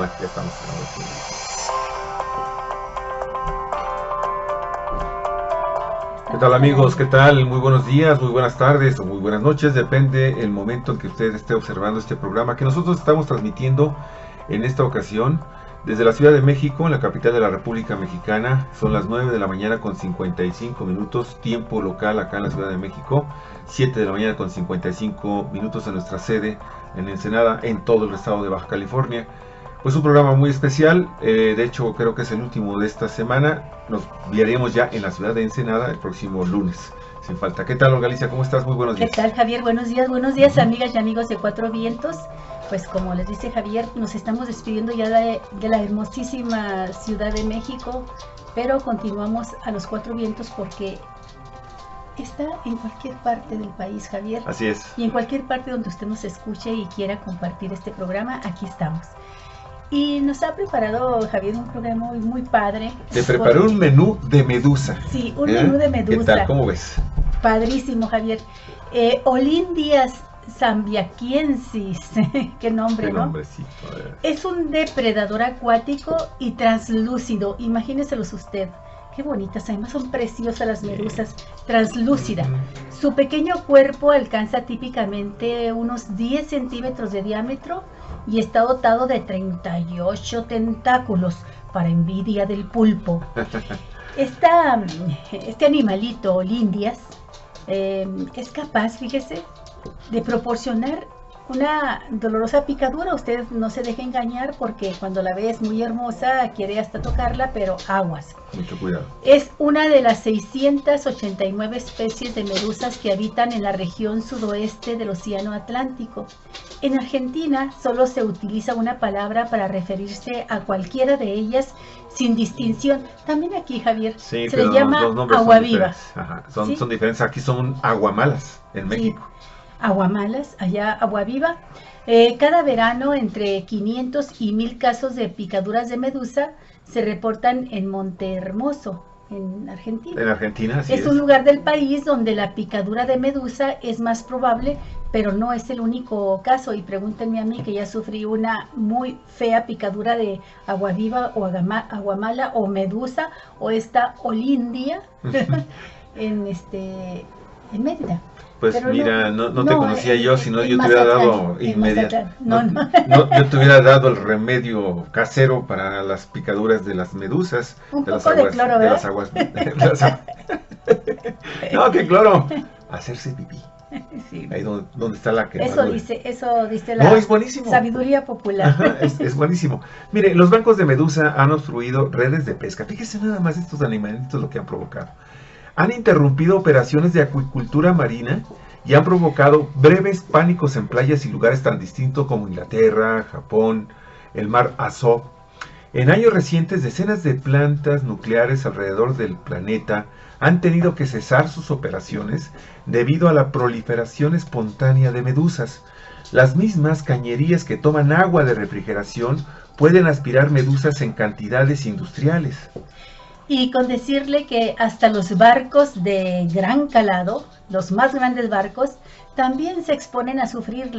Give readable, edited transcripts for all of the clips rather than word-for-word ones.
Bueno, ya estamos. ¿Qué tal, amigos? ¿Qué tal? Muy buenos días, muy buenas tardes o muy buenas noches, depende el momento en que usted esté observando este programa que nosotros estamos transmitiendo en esta ocasión desde la Ciudad de México, en la capital de la República Mexicana. Son las 9 de la mañana con 55 minutos, tiempo local acá en la Ciudad de México, 7 de la mañana con 55 minutos en nuestra sede en Ensenada, en todo el estado de Baja California. Pues un programa muy especial, de hecho creo que es el último de esta semana. Nos veremos ya en la ciudad de Ensenada el próximo lunes, sin falta. ¿Qué tal, Olga Alicia? ¿Cómo estás? Muy buenos días. ¿Qué tal, Javier? Buenos días, amigas y amigos de Cuatro Vientos. Pues como les dice Javier, nos estamos despidiendo ya de la hermosísima Ciudad de México, pero continuamos a los Cuatro Vientos porque está en cualquier parte del país, Javier. Así es. Y en cualquier parte donde usted nos escuche y quiera compartir este programa, aquí estamos. Y nos ha preparado, Javier, un programa muy padre. Te preparé un menú de medusa. Sí, un menú de medusa. ¿Qué tal? ¿Cómo ves? Padrísimo, Javier. Olindias zambiaquiensis, qué nombre, Qué ¿no? nombrecito. Es un depredador acuático y translúcido. Imagíneselos usted. Qué bonitas, además son preciosas las medusas, translúcida. Su pequeño cuerpo alcanza típicamente unos 10 centímetros de diámetro y está dotado de 38 tentáculos, para envidia del pulpo. Este animalito, Olindias, es capaz, fíjese, de proporcionar una dolorosa picadura. Usted no se deje engañar porque cuando la ve es muy hermosa, quiere hasta tocarla, pero aguas. Mucho cuidado. Es una de las 689 especies de medusas que habitan en la región sudoeste del Océano Atlántico. En Argentina solo se utiliza una palabra para referirse a cualquiera de ellas sin distinción. También aquí, Javier, Sí, se le llama aguaviva. Son diferentes. Aquí son aguamalas en México. Sí. Aguamalas, allá aguaviva. Cada verano entre 500 y 1000 casos de picaduras de medusa se reportan en Montehermoso, en Argentina. En Argentina, así es un lugar del país donde la picadura de medusa es más probable, pero no es el único caso. Y pregúntenme a mí, que ya sufrí una muy fea picadura de aguaviva o aguamala o medusa o esta olindia en Mérida. Pues pero mira, no te conocía yo, sino yo te hubiera dado inmediato. Yo te hubiera dado el remedio casero para las picaduras de las medusas. Un poco de cloro, de las aguas. No, que cloro. Hacerse pipí. Sí. Ahí donde está la quemadura. Eso dice la es buenísimo. Sabiduría popular. Ajá, es buenísimo. Mire, los bancos de medusa han obstruido redes de pesca. Fíjese nada más estos animalitos lo que han provocado. Han interrumpido operaciones de acuicultura marina y han provocado breves pánicos en playas y lugares tan distintos como Inglaterra, Japón, el mar Azov. En años recientes, decenas de plantas nucleares alrededor del planeta han tenido que cesar sus operaciones debido a la proliferación espontánea de medusas. Las mismas cañerías que toman agua de refrigeración pueden aspirar medusas en cantidades industriales. Y con decirle que hasta los barcos de gran calado, los más grandes barcos, también se exponen a sufrir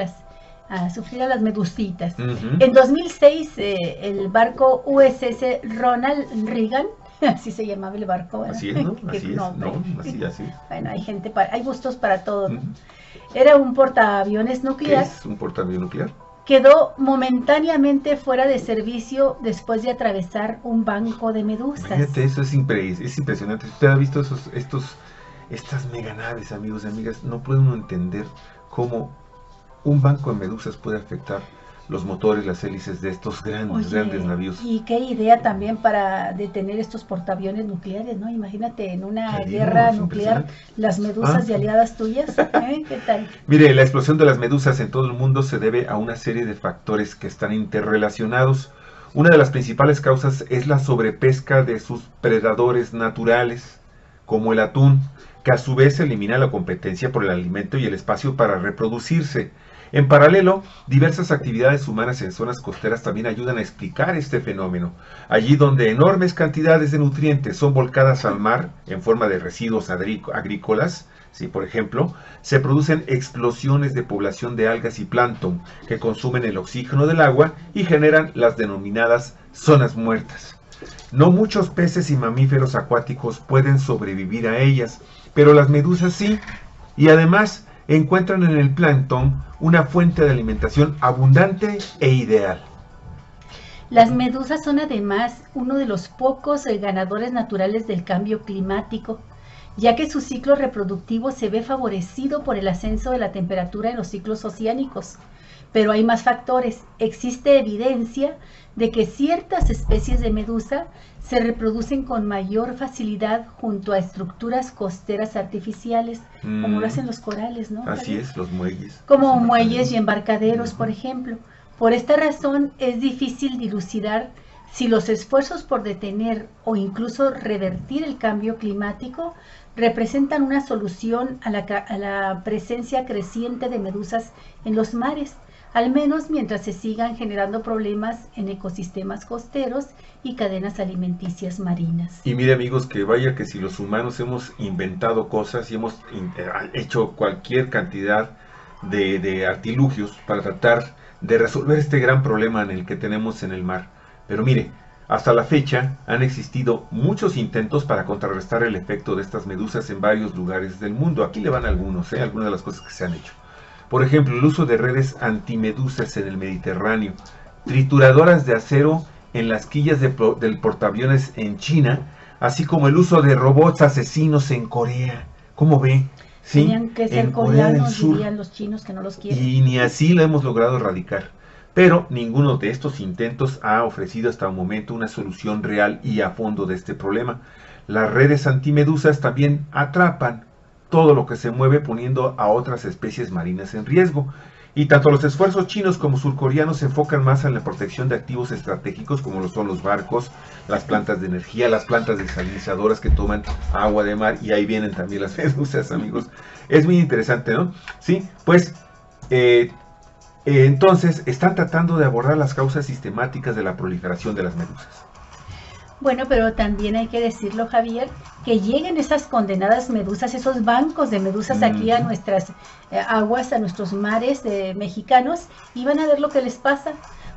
a las medusitas. En 2006, el barco USS Ronald Reagan, así se llamaba el barco, ¿verdad? Así es, ¿no? Así. Bueno, hay gustos para todo, ¿no? Era un portaaviones nuclear. ¿Qué es un portaaviones nuclear? Quedó momentáneamente fuera de servicio después de atravesar un banco de medusas. Fíjate, eso es impresionante. Si usted ha visto estas meganaves, amigos y amigas, no puede uno entender cómo un banco de medusas puede afectar los motores, las hélices de estos grandes navíos. Y qué idea también para detener estos portaaviones nucleares, ¿no? Imagínate en una guerra nuclear, las medusas de aliadas tuyas. ¿Qué tal? Mire, la explosión de las medusas en todo el mundo se debe a una serie de factores que están interrelacionados. Una de las principales causas es la sobrepesca de sus predadores naturales, como el atún, que a su vez elimina la competencia por el alimento y el espacio para reproducirse. En paralelo, diversas actividades humanas en zonas costeras también ayudan a explicar este fenómeno. Allí donde enormes cantidades de nutrientes son volcadas al mar en forma de residuos agrícolas, Sí, por ejemplo, se producen explosiones de población de algas y plancton que consumen el oxígeno del agua y generan las denominadas zonas muertas. No muchos peces y mamíferos acuáticos pueden sobrevivir a ellas, pero las medusas sí, y además encuentran en el plancton una fuente de alimentación abundante e ideal. Las medusas son además uno de los pocos ganadores naturales del cambio climático, ya que su ciclo reproductivo se ve favorecido por el ascenso de la temperatura en los ciclos oceánicos. Pero hay más factores. Existe evidencia de que ciertas especies de medusa se reproducen con mayor facilidad junto a estructuras costeras artificiales, como lo hacen los corales, ¿no? Así es, los muelles. Como muelles y embarcaderos, por ejemplo. Por esta razón es difícil dilucidar si los esfuerzos por detener o incluso revertir el cambio climático representan una solución a la presencia creciente de medusas en los mares, al menos mientras se sigan generando problemas en ecosistemas costeros y cadenas alimenticias marinas. Y mire, amigos, que vaya que si los humanos hemos inventado cosas y hemos hecho cualquier cantidad de artilugios para tratar de resolver este gran problema en el que tenemos en el mar. Pero mire, hasta la fecha han existido muchos intentos para contrarrestar el efecto de estas medusas en varios lugares del mundo. Aquí le van algunos, algunas de las cosas que se han hecho. Por ejemplo, el uso de redes antimedusas en el Mediterráneo, trituradoras de acero en las quillas del portaaviones en China, así como el uso de robots asesinos en Corea. ¿Cómo ve? ¿Sí? Tenían que ser coreanos, dirían los chinos que no los quieren. Y ni así lo hemos logrado erradicar. Pero ninguno de estos intentos ha ofrecido hasta el momento una solución real y a fondo de este problema. Las redes antimedusas también atrapan todo lo que se mueve, poniendo a otras especies marinas en riesgo. Y tanto los esfuerzos chinos como surcoreanos se enfocan más en la protección de activos estratégicos como lo son los barcos, las plantas de energía, las plantas desalinizadoras que toman agua de mar, y ahí vienen también las medusas, amigos. Es muy interesante, ¿no? Sí, pues entonces están tratando de abordar las causas sistemáticas de la proliferación de las medusas. Bueno, pero también hay que decirlo, Javier, que lleguen esas condenadas medusas, esos bancos de medusas aquí a nuestras aguas, a nuestros mares mexicanos, y van a ver lo que les pasa,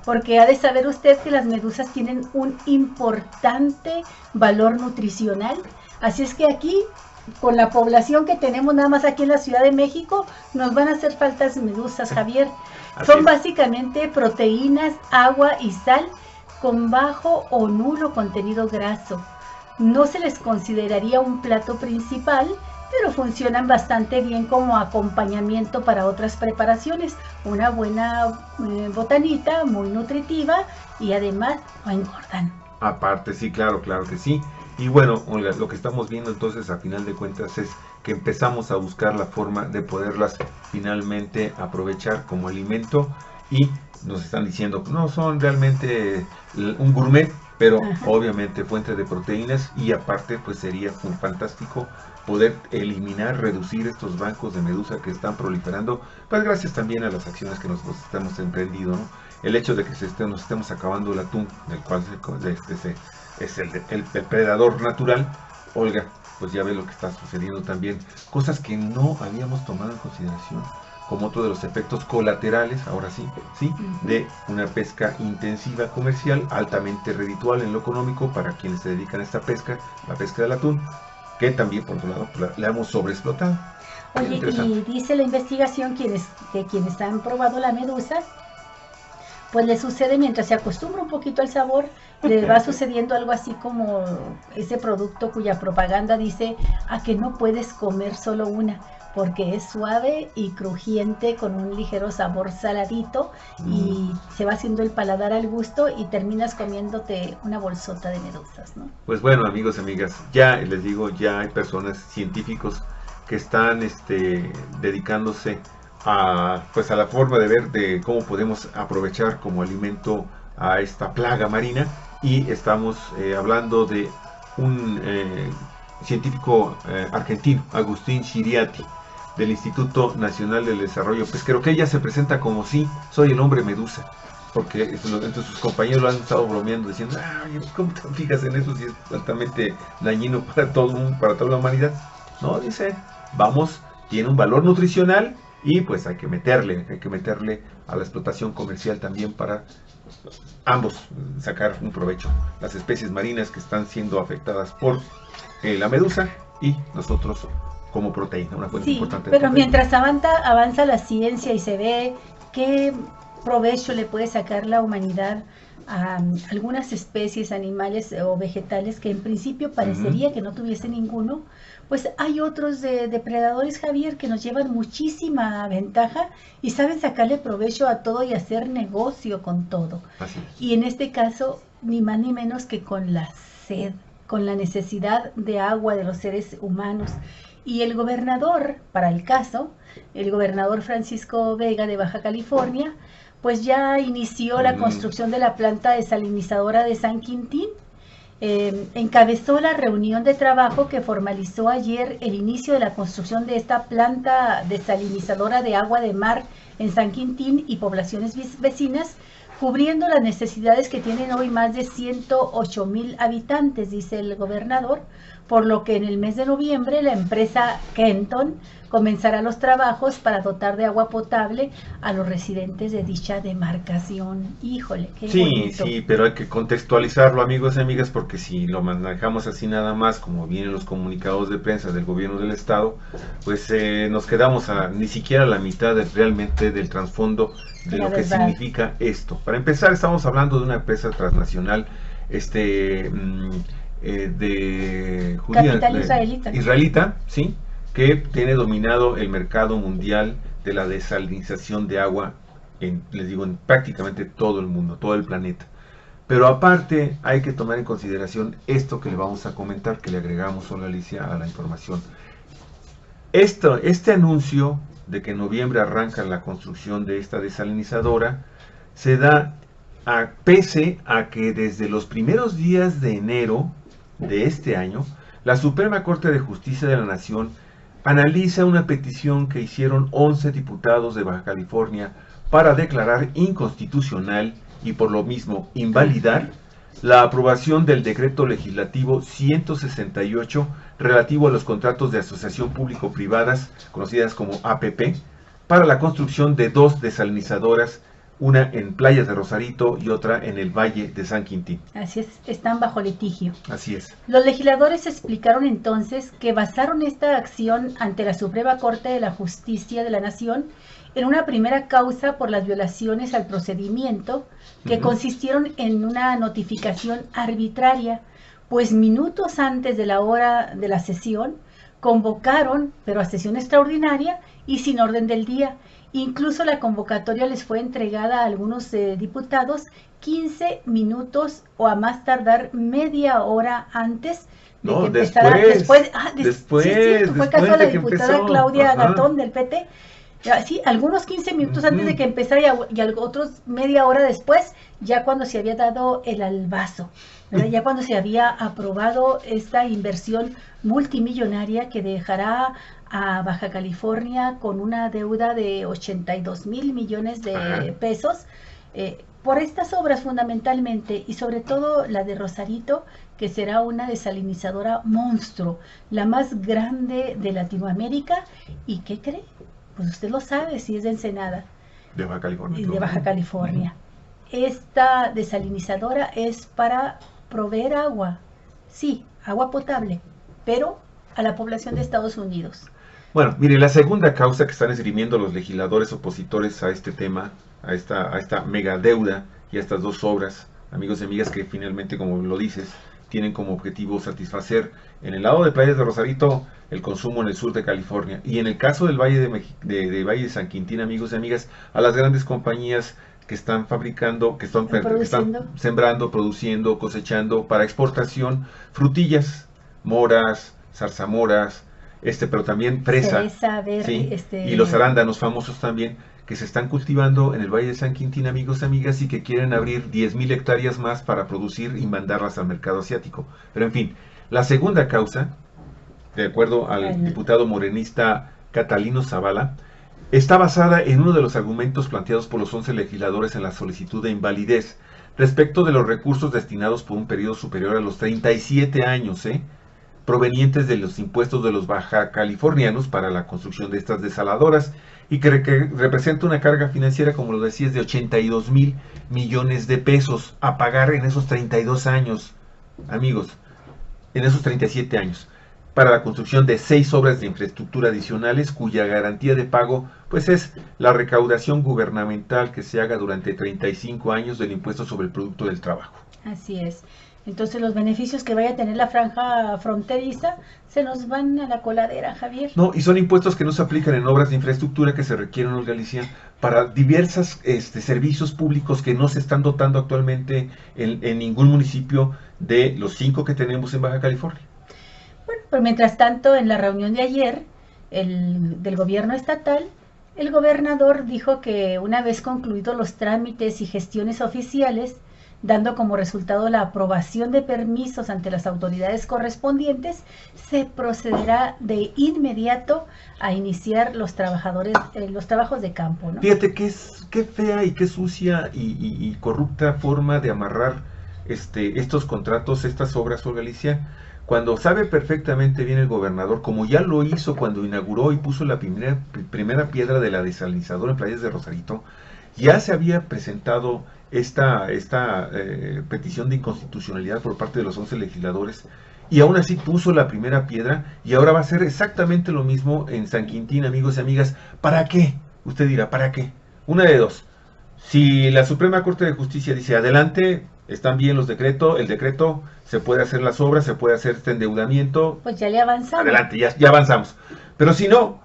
porque ha de saber usted que las medusas tienen un importante valor nutricional, así es que aquí, con la población que tenemos nada más aquí en la Ciudad de México, nos van a hacer faltas medusas, Javier. Son básicamente proteínas, agua y sal, con bajo o nulo contenido graso. No se les consideraría un plato principal, pero funcionan bastante bien como acompañamiento para otras preparaciones. Una buena botanita, muy nutritiva, y además no engordan. Aparte, sí, claro que sí. Y bueno, Olga, lo que estamos viendo entonces a final de cuentas es que empezamos a buscar la forma de poderlas finalmente aprovechar como alimento, y nos están diciendo que no son realmente un gourmet, pero obviamente fuente de proteínas, y aparte pues sería un fantástico poder eliminar, reducir estos bancos de medusa que están proliferando, pues gracias también a las acciones que nosotros estamos emprendido, ¿no? El hecho de que nos estemos acabando el atún, del cual es el predador natural, Olga, pues ya ve lo que está sucediendo también, cosas que no habíamos tomado en consideración, como otro de los efectos colaterales, ahora sí, de una pesca intensiva comercial, altamente redituable en lo económico para quienes se dedican a esta pesca, la pesca del atún, que también por otro lado la hemos sobreexplotado. Oye, y dice la investigación que quienes han probado la medusa, pues le sucede mientras se acostumbra un poquito al sabor, le va sucediendo algo así como ese producto cuya propaganda dice a que no puedes comer solo una, porque es suave y crujiente con un ligero sabor saladito y se va haciendo el paladar al gusto y terminas comiéndote una bolsota de medusas, ¿no? Pues bueno, amigos y amigas, ya les digo, ya hay personas, científicos que están dedicándose a la forma de ver de cómo podemos aprovechar como alimento a esta plaga marina, y estamos hablando de un científico argentino, Agustín Chiriati, del Instituto Nacional del Desarrollo Pesquero, que ella se presenta como sí, soy el hombre medusa, porque entre sus compañeros lo han estado bromeando diciendo, ¿cómo te fijas en eso si es altamente dañino para toda la humanidad? No, dice, vamos, tiene un valor nutricional y pues hay que meterle a la explotación comercial también para ambos sacar un provecho. Las especies marinas que están siendo afectadas por la medusa y nosotros como proteína, una fuente importante de pero proteína. mientras avanza la ciencia y se ve qué provecho le puede sacar la humanidad a algunas especies animales o vegetales que en principio parecería que no tuviese ninguno, pues hay otros depredadores, Javier, que nos llevan muchísima ventaja y saben sacarle provecho a todo y hacer negocio con todo. Así es. Y en este caso, ni más ni menos que con la sed, con la necesidad de agua de los seres humanos. Y el gobernador, para el caso, el gobernador Francisco Vega de Baja California, pues ya inició la construcción de la planta desalinizadora de San Quintín. Encabezó la reunión de trabajo que formalizó ayer el inicio de la construcción de esta planta desalinizadora de agua de mar en San Quintín y poblaciones vecinas, cubriendo las necesidades que tienen hoy más de 108,000 habitantes, dice el gobernador, por lo que en el mes de noviembre la empresa Kenton comenzará los trabajos para dotar de agua potable a los residentes de dicha demarcación. Híjole, qué bonito. Sí, pero hay que contextualizarlo, amigos y amigas, porque si lo manejamos así nada más, como vienen los comunicados de prensa del gobierno del estado, pues nos quedamos a ni siquiera la mitad realmente del trasfondo de lo que significa esto. Para empezar, estamos hablando de una empresa transnacional de judía, israelita, ¿sí?, que tiene dominado el mercado mundial de la desalinización de agua en prácticamente todo el mundo, todo el planeta. Pero aparte hay que tomar en consideración esto que le vamos a comentar, que le agregamos a Alicia a la información. Este anuncio de que en noviembre arranca la construcción de esta desalinizadora se da pese a que desde los primeros días de enero de este año, la Suprema Corte de Justicia de la Nación analiza una petición que hicieron 11 diputados de Baja California para declarar inconstitucional y por lo mismo invalidar la aprobación del decreto legislativo 168 relativo a los contratos de asociación público-privadas, conocidas como APP, para la construcción de 2 desalinizadoras, una en Playas de Rosarito y otra en el Valle de San Quintín. Así es, están bajo litigio. Así es. Los legisladores explicaron entonces que basaron esta acción ante la Suprema Corte de la Justicia de la Nación en una primera causa por las violaciones al procedimiento que consistieron en una notificación arbitraria, pues minutos antes de la hora de la sesión convocaron, pero a sesión extraordinaria y sin orden del día. Incluso la convocatoria les fue entregada a algunos diputados 15 minutos o a más tardar media hora antes de que empezara. Después fue caso de la diputada Claudia Gatón del PT. Sí, algunos 15 minutos antes de que empezara y otros media hora después, ya cuando se había dado el albazo, ¿verdad? Ya cuando se había aprobado esta inversión multimillonaria que dejará a Baja California con una deuda de 82,000 millones de pesos por estas obras fundamentalmente, y sobre todo la de Rosarito, que será una desalinizadora monstruo, la más grande de Latinoamérica. ¿Y qué cree? Pues usted lo sabe, si es de Ensenada, de Baja California. De Baja California. Esta desalinizadora es para proveer agua, sí, agua potable, pero a la población de Estados Unidos. Bueno, mire, la segunda causa que están esgrimiendo los legisladores opositores a este tema, a esta mega deuda y a estas 2 obras, amigos y amigas, que finalmente, como lo dices, tienen como objetivo satisfacer en el lado de Playas de Rosarito el consumo en el sur de California, y en el caso del Valle de Valle de San Quintín, amigos y amigas, a las grandes compañías que están fabricando, que están sembrando, produciendo, cosechando para exportación frutillas, moras, zarzamoras, pero también fresa, ¿sí? Y los arándanos famosos también, que se están cultivando en el Valle de San Quintín, amigos y amigas, y que quieren abrir 10,000 hectáreas más para producir y mandarlas al mercado asiático. Pero en fin, la segunda causa, de acuerdo al diputado morenista Catalino Zavala, está basada en uno de los argumentos planteados por los 11 legisladores en la solicitud de invalidez respecto de los recursos destinados por un periodo superior a los 37 años, provenientes de los impuestos de los baja californianos para la construcción de estas desaladoras y que representa una carga financiera, como lo decías, de 82 mil millones de pesos a pagar en esos 32 años, amigos, en esos 37 años, para la construcción de 6 obras de infraestructura adicionales cuya garantía de pago pues es la recaudación gubernamental que se haga durante 35 años del impuesto sobre el producto del trabajo. Así es. Entonces los beneficios que vaya a tener la franja fronteriza se nos van a la coladera, Javier. No, y son impuestos que no se aplican en obras de infraestructura que se requieren, Olga Alicia, para diversos servicios públicos que no se están dotando actualmente en ningún municipio de los 5 que tenemos en Baja California. Bueno, pero mientras tanto, en la reunión de ayer del gobierno estatal, el gobernador dijo que una vez concluidos los trámites y gestiones oficiales, dando como resultado la aprobación de permisos ante las autoridades correspondientes, se procederá de inmediato a iniciar los trabajos de campo, ¿no? Fíjate qué fea y qué sucia y corrupta forma de amarrar estos contratos, estas obras, Olga Alicia, cuando sabe perfectamente bien el gobernador, como ya lo hizo cuando inauguró y puso la primera piedra de la desalinizadora en Playas de Rosarito, ya se había presentado esta petición de inconstitucionalidad por parte de los 11 legisladores, y aún así puso la primera piedra, y ahora va a hacer exactamente lo mismo en San Quintín, amigos y amigas. ¿Para qué? Usted dirá, ¿para qué? Una de dos. Si la Suprema Corte de Justicia dice, adelante, están bien los decretos, el decreto, se puede hacer las obras, se puede hacer este endeudamiento. Pues ya le avanzamos. Adelante, ya avanzamos. Pero si no,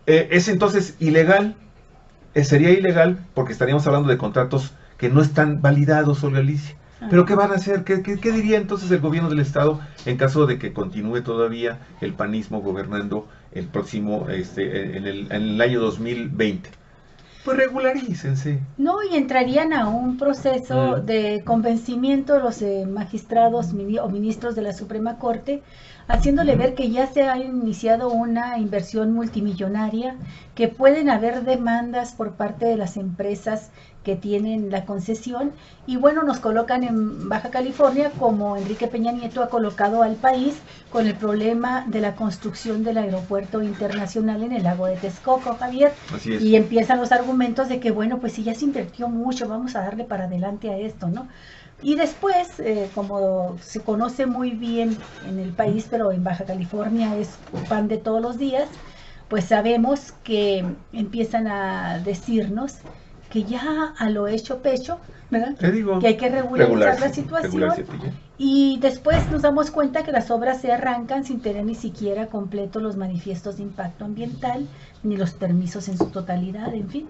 es entonces ilegal, sería ilegal, porque estaríamos hablando de contratos que no están validados, Olga Alicia. ¿Pero qué van a hacer? ¿Qué diría entonces el gobierno del estado en caso de que continúe todavía el panismo gobernando el próximo, en el año 2020? Pues regularícense. No, y entrarían a un proceso de convencimiento de los magistrados o ministros de la Suprema Corte, haciéndole ver que ya se ha iniciado una inversión multimillonaria, que pueden haber demandas por parte de las empresas que tienen la concesión, y bueno, nos colocan en Baja California como Enrique Peña Nieto ha colocado al país con el problema de la construcción del aeropuerto internacional en el lago de Texcoco, Javier. Así es. Y empiezan los argumentos de que bueno, pues si ya se invirtió mucho, vamos a darle para adelante a esto, ¿no? Y después, como se conoce muy bien en el país, pero en Baja California es pan de todos los días, pues sabemos que empiezan a decirnos que ya a lo hecho pecho, ¿verdad? Te digo, que hay que regularizar la situación, y después nos damos cuenta que las obras se arrancan sin tener ni siquiera completos los manifiestos de impacto ambiental, ni los permisos en su totalidad, en fin.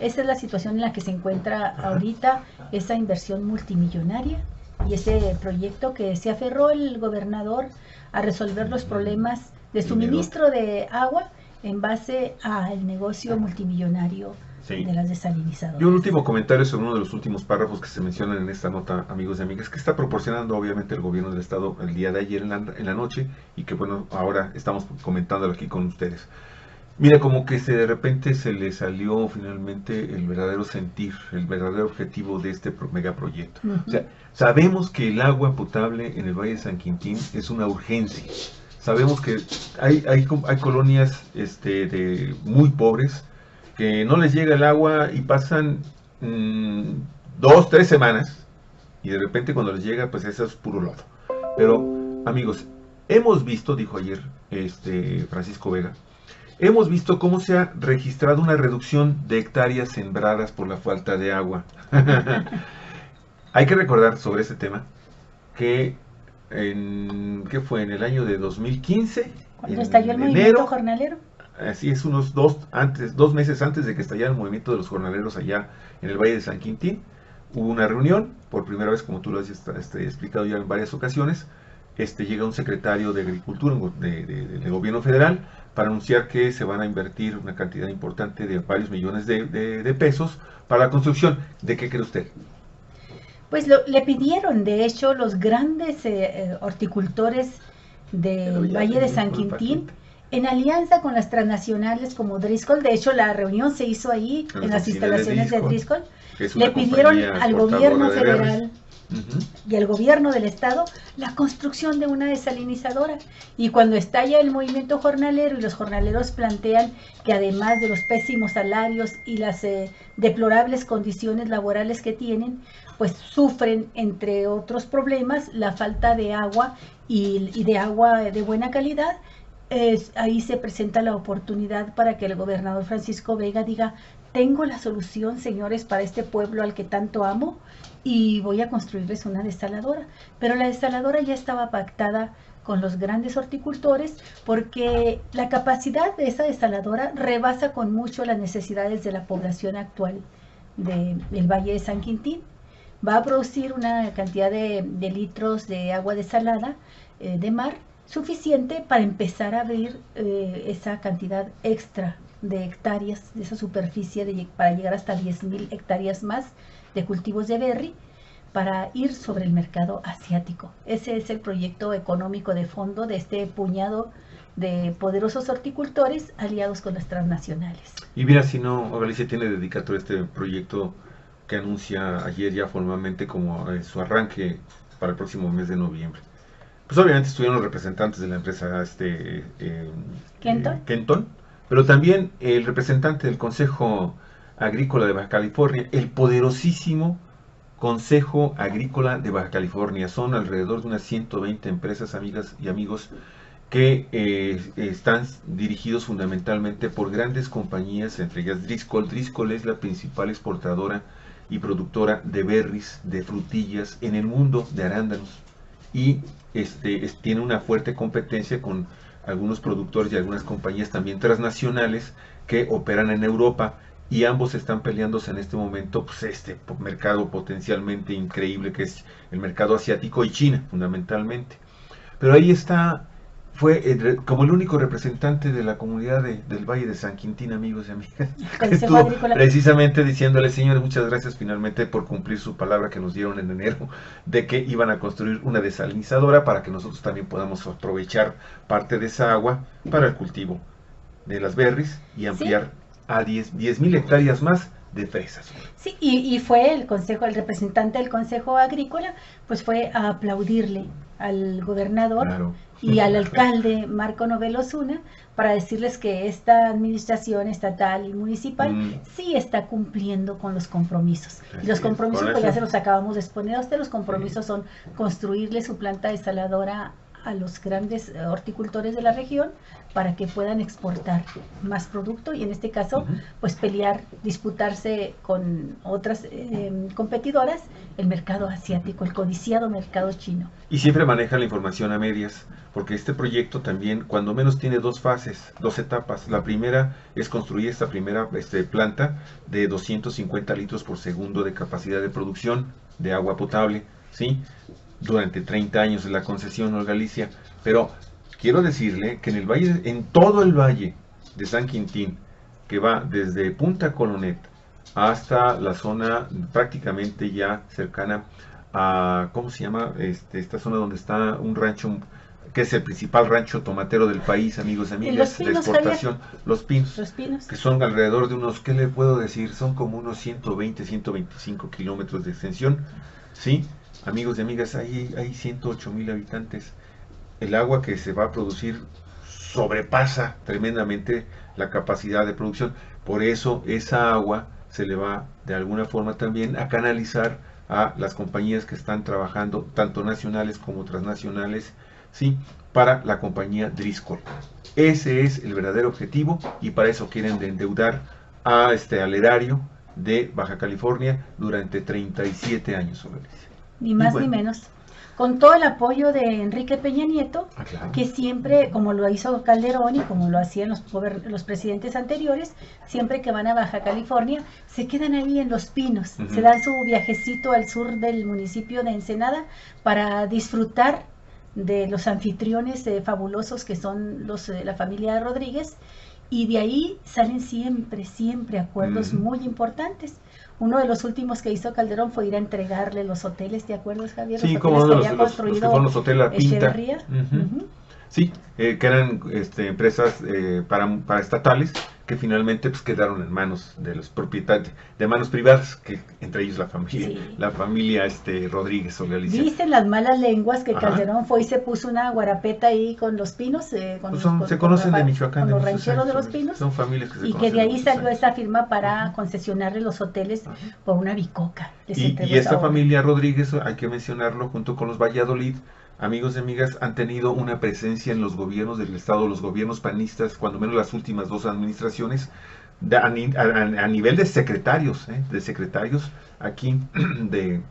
Esa es la situación en la que se encuentra ahorita esa inversión multimillonaria y ese proyecto que se aferró el gobernador a resolver los problemas de suministro de agua en base al negocio multimillonario de las desalinizadoras. Y un último comentario sobre uno de los últimos párrafos que se mencionan en esta nota, amigos y amigas, que está proporcionando obviamente el gobierno del estado el día de ayer en la noche, y que bueno, ahora estamos comentándolo aquí con ustedes. Mira, como que de repente se le salió finalmente el verdadero sentir, el verdadero objetivo de este megaproyecto. O sea, sabemos que el agua potable en el Valle de San Quintín es una urgencia. Sabemos que hay colonias muy pobres que no les llega el agua y pasan 2, 3 semanas, y de repente cuando les llega, pues eso es puro lodo. Pero, amigos, hemos visto, dijo ayer Francisco Vega, hemos visto cómo se ha registrado una reducción de hectáreas sembradas por la falta de agua. Hay que recordar sobre ese tema que ¿qué fue? En el año de 2015, cuando estalló el movimiento jornalero. Así es, unos 2 meses antes de que estallara el movimiento de los jornaleros allá en el Valle de San Quintín, hubo una reunión, por primera vez, como tú lo has explicado ya en varias ocasiones. Llega un secretario de Agricultura del gobierno federal para anunciar que se van a invertir una cantidad importante de varios millones de pesos para la construcción. ¿De qué cree usted? Pues le pidieron, de hecho, los grandes horticultores del Valle de San Quintín, en alianza con las transnacionales como Driscoll. De hecho, la reunión se hizo ahí en las instalaciones de Driscoll. Le pidieron al gobierno federal y el gobierno del estado la construcción de una desalinizadora. Y cuando estalla el movimiento jornalero y los jornaleros plantean que además de los pésimos salarios y las deplorables condiciones laborales que tienen, pues sufren, entre otros problemas, la falta de agua y de agua de buena calidad. Ahí se presenta la oportunidad para que el gobernador Francisco Vega diga: tengo la solución, señores, para este pueblo al que tanto amo, y voy a construirles una desaladora. Pero la desaladora ya estaba pactada con los grandes horticultores, porque la capacidad de esa desaladora rebasa con mucho las necesidades de la población actual del Valle de San Quintín. Va a producir una cantidad de litros de agua desalada de mar, suficiente para empezar a abrir esa cantidad extra de hectáreas, de esa superficie, para llegar hasta 10,000 hectáreas más de cultivos de berry, para ir sobre el mercado asiático. Ese es el proyecto económico de fondo de este puñado de poderosos horticultores aliados con las transnacionales. Y mira, si no, Galicia tiene dedicatoria este proyecto que anuncia ayer ya formalmente como su arranque para el próximo mes de noviembre. Pues obviamente estuvieron los representantes de la empresa Kenton, pero también el representante del Consejo Agrícola de Baja California, el poderosísimo Consejo Agrícola de Baja California. Son alrededor de unas 120 empresas, amigas y amigos, que están dirigidos fundamentalmente por grandes compañías, entre ellas Driscoll. Driscoll es la principal exportadora y productora de berries, de frutillas en el mundo, de arándanos, y tiene una fuerte competencia con algunos productores y algunas compañías también transnacionales que operan en Europa, y ambos están peleándose en este momento pues este mercado potencialmente increíble que es el mercado asiático y China fundamentalmente. Pero ahí está, fue como el único representante de la comunidad del Valle de San Quintín, amigos y amigas, que estuvo precisamente diciéndole: señores, muchas gracias finalmente por cumplir su palabra que nos dieron en enero, de que iban a construir una desalinizadora para que nosotros también podamos aprovechar parte de esa agua para el cultivo de las berries y ampliar a 10,000 hectáreas más de fresas. Sí, y fue el representante del Consejo Agrícola, pues fue a aplaudirle al gobernador, claro, y al alcalde Marco Novelo Osuna, para decirles que esta administración estatal y municipal sí está cumpliendo con los compromisos. Y los compromisos, pues ya se los acabamos de exponer a usted. Los compromisos son construirle su planta desaladora a los grandes horticultores de la región para que puedan exportar más producto, y en este caso pues disputarse con otras competidoras el mercado asiático, el codiciado mercado chino. Y siempre maneja la información a medias, porque este proyecto también cuando menos tiene dos fases, dos etapas. La primera es construir esta primera planta de 250 litros por segundo de capacidad de producción de agua potable, ¿sí?, durante 30 años de la concesión, ¿no, Galicia? Pero quiero decirle que en todo el Valle de San Quintín, que va desde Punta Colonet hasta la zona prácticamente ya cercana a, ¿cómo se llama? Esta zona donde está un rancho, que es el principal rancho tomatero del país, amigos y amigas, de exportación, Los Pinos, que son alrededor de unos, ¿qué le puedo decir? Son como unos 120, 125 kilómetros de extensión, ¿sí? Amigos y amigas, hay 108,000 habitantes. El agua que se va a producir sobrepasa tremendamente la capacidad de producción. Por eso esa agua se le va de alguna forma también a canalizar a las compañías que están trabajando, tanto nacionales como transnacionales, ¿sí?, para la compañía Driscoll. Ese es el verdadero objetivo, y para eso quieren endeudar al erario de Baja California durante 37 años. Ni más ni menos. Con todo el apoyo de Enrique Peña Nieto, claro, que siempre, como lo hizo Calderón y como lo hacían los presidentes anteriores, siempre que van a Baja California, se quedan ahí en Los Pinos, se dan su viajecito al sur del municipio de Ensenada para disfrutar de los anfitriones fabulosos que son la familia Rodríguez, y de ahí salen siempre acuerdos muy importantes. Uno de los últimos que hizo Calderón fue ir a entregarle los hoteles, ¿te acuerdas, Javier? Sí, como los que fueron los hoteles La Pinta. Sí, que eran empresas para estatales que finalmente pues quedaron en manos de los propietarios, de manos privadas, que entre ellos Sí. la familia Rodríguez, Olga Alicia. Dicen las malas lenguas que Ajá. Calderón fue y se puso una guarapeta ahí con los pinos, Pues se conocen de Michoacán, con los de muchos rancheros de años, los pinos, son familias que se y que conocen de ahí muchos salió años. esa firma para concesionarle los hoteles por una bicoca. Les entregó Y esa esta obra. familia Rodríguez, hay que mencionarlo, junto con los Valladolid, amigos y amigas, han tenido una presencia en los gobiernos del Estado, los gobiernos panistas, cuando menos las últimas 2 administraciones, a nivel de secretarios aquí en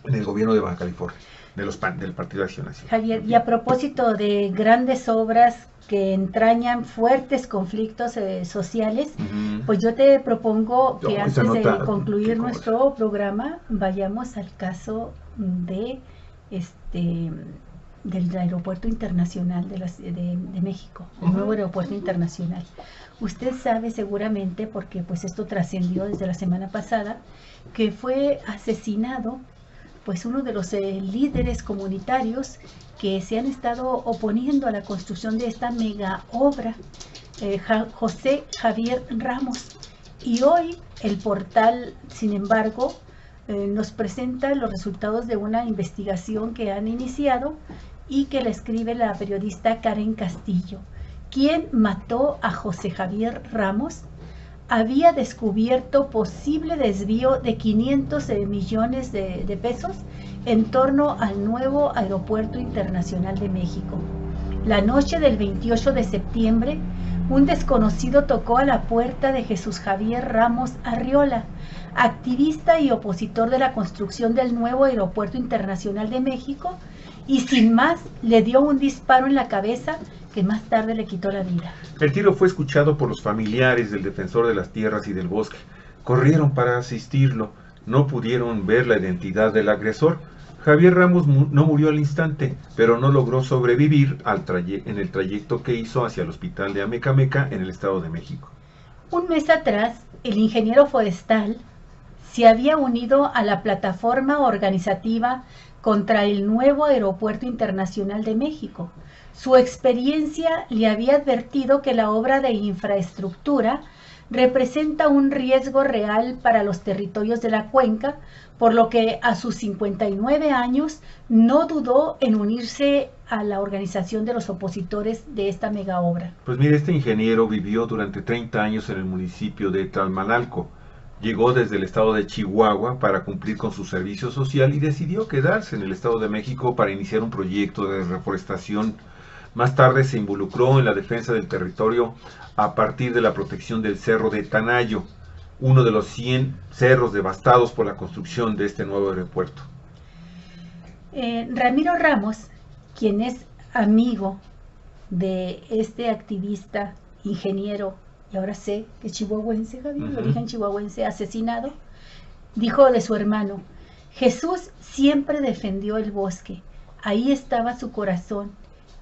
el gobierno de Baja California, del Partido de Acción Nacional. Javier, y a propósito de grandes obras que entrañan fuertes conflictos sociales, pues yo te propongo que antes de concluir nuestro programa vayamos al caso de del aeropuerto internacional de México, el nuevo aeropuerto internacional. Usted sabe seguramente, porque pues esto trascendió desde la semana pasada, que fue asesinado pues uno de los líderes comunitarios que se han estado oponiendo a la construcción de esta mega obra, José Javier Ramos. Y hoy el portal, sin embargo, nos presenta los resultados de una investigación que han iniciado y que la escribe la periodista Karen Castillo. ¿Quién mató a José Javier Ramos? Había descubierto posible desvío de 500 millones de pesos en torno al nuevo Aeropuerto Internacional de México. La noche del 28 de septiembre, un desconocido tocó a la puerta de Jesús Javier Ramos Arriola, activista y opositor de la construcción del nuevo Aeropuerto Internacional de México, y sin más le dio un disparo en la cabeza que más tarde le quitó la vida. El tiro fue escuchado por los familiares del defensor de las tierras y del bosque. Corrieron para asistirlo. No pudieron ver la identidad del agresor. Javier Ramos no murió al instante, pero no logró sobrevivir en el trayecto que hizo hacia el hospital de Amecameca en el Estado de México. Un mes atrás, el ingeniero forestal se había unido a la plataforma organizativa contra el nuevo Aeropuerto Internacional de México. Su experiencia le había advertido que la obra de infraestructura representa un riesgo real para los territorios de la cuenca, por lo que a sus 59 años no dudó en unirse a la organización de los opositores de esta mega obra. Pues mire, este ingeniero vivió durante 30 años en el municipio de Tlalmanalco. Llegó desde el estado de Chihuahua para cumplir con su servicio social y decidió quedarse en el Estado de México para iniciar un proyecto de reforestación. Más tarde se involucró en la defensa del territorio a partir de la protección del Cerro de Tanayo, uno de los 100 cerros devastados por la construcción de este nuevo aeropuerto. Ramiro Ramos, quien es amigo de este activista, ingeniero, y ahora sé que es chihuahuense, Javier, de origen chihuahuense, asesinado, dijo de su hermano: Jesús siempre defendió el bosque, ahí estaba su corazón,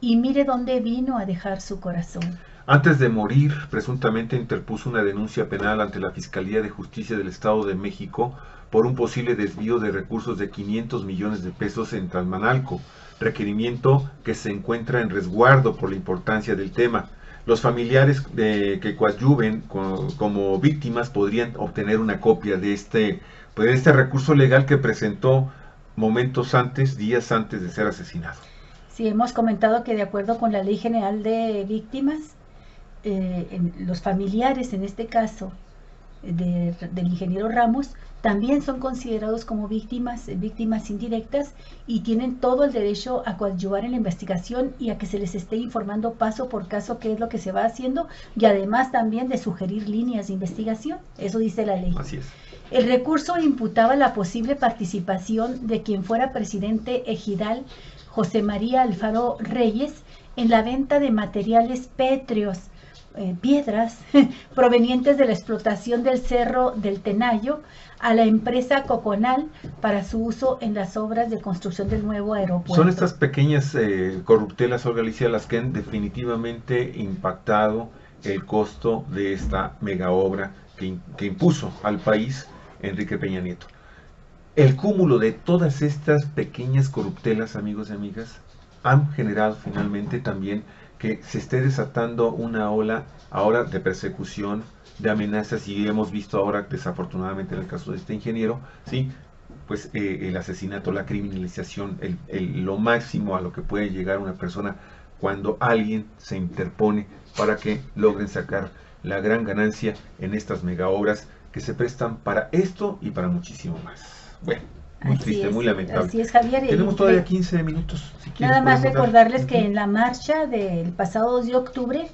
y mire dónde vino a dejar su corazón. Antes de morir, presuntamente interpuso una denuncia penal ante la Fiscalía de Justicia del Estado de México por un posible desvío de recursos de 500 millones de pesos en Tlalmanalco, requerimiento que se encuentra en resguardo por la importancia del tema. Los familiares que coadyuven como víctimas podrían obtener una copia de este recurso legal que presentó días antes de ser asesinado. Sí, hemos comentado que de acuerdo con la Ley General de Víctimas, los familiares, en este caso, del ingeniero Ramos, también son considerados como víctimas indirectas y tienen todo el derecho a coadyuvar en la investigación y a que se les esté informando paso por caso qué es lo que se va haciendo y además también de sugerir líneas de investigación. Eso dice la ley. Así es. El recurso imputaba la posible participación de quien fuera presidente ejidal, José María Alfaro Reyes, en la venta de materiales pétreos, piedras provenientes de la explotación del Cerro del Tenayo a la empresa Coconal para su uso en las obras de construcción del nuevo aeropuerto. Son estas pequeñas corruptelas, Olga Alicia, las que han definitivamente impactado el costo de esta mega obra que impuso al país Enrique Peña Nieto. El cúmulo de todas estas pequeñas corruptelas, amigos y amigas, han generado finalmente también que se esté desatando una ola ahora de persecución, de amenazas, y hemos visto ahora, desafortunadamente en el caso de este ingeniero, ¿sí? Pues el asesinato, la criminalización, lo máximo a lo que puede llegar una persona cuando alguien se interpone para que logren sacar la gran ganancia en estas mega obras que se prestan para esto y para muchísimo más. Bueno, muy triste, muy lamentable. Así es, Javier. Tenemos todavía 15 minutos. Si nada más recordarles que en la marcha del pasado 2 de octubre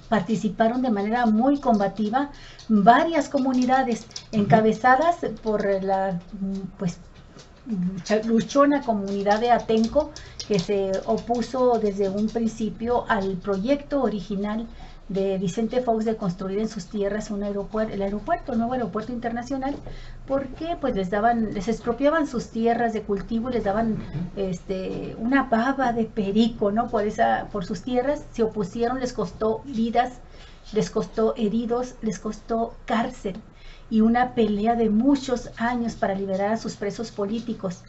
participaron de manera muy combativa varias comunidades encabezadas por la luchona comunidad de Atenco, que se opuso desde un principio al proyecto original de Vicente Fox de construir en sus tierras un aeropuerto, el nuevo aeropuerto internacional, porque pues les expropiaban sus tierras de cultivo, les daban una baba de perico, ¿no? Por sus tierras, se opusieron, les costó vidas, les costó heridos, les costó cárcel y una pelea de muchos años para liberar a sus presos políticos.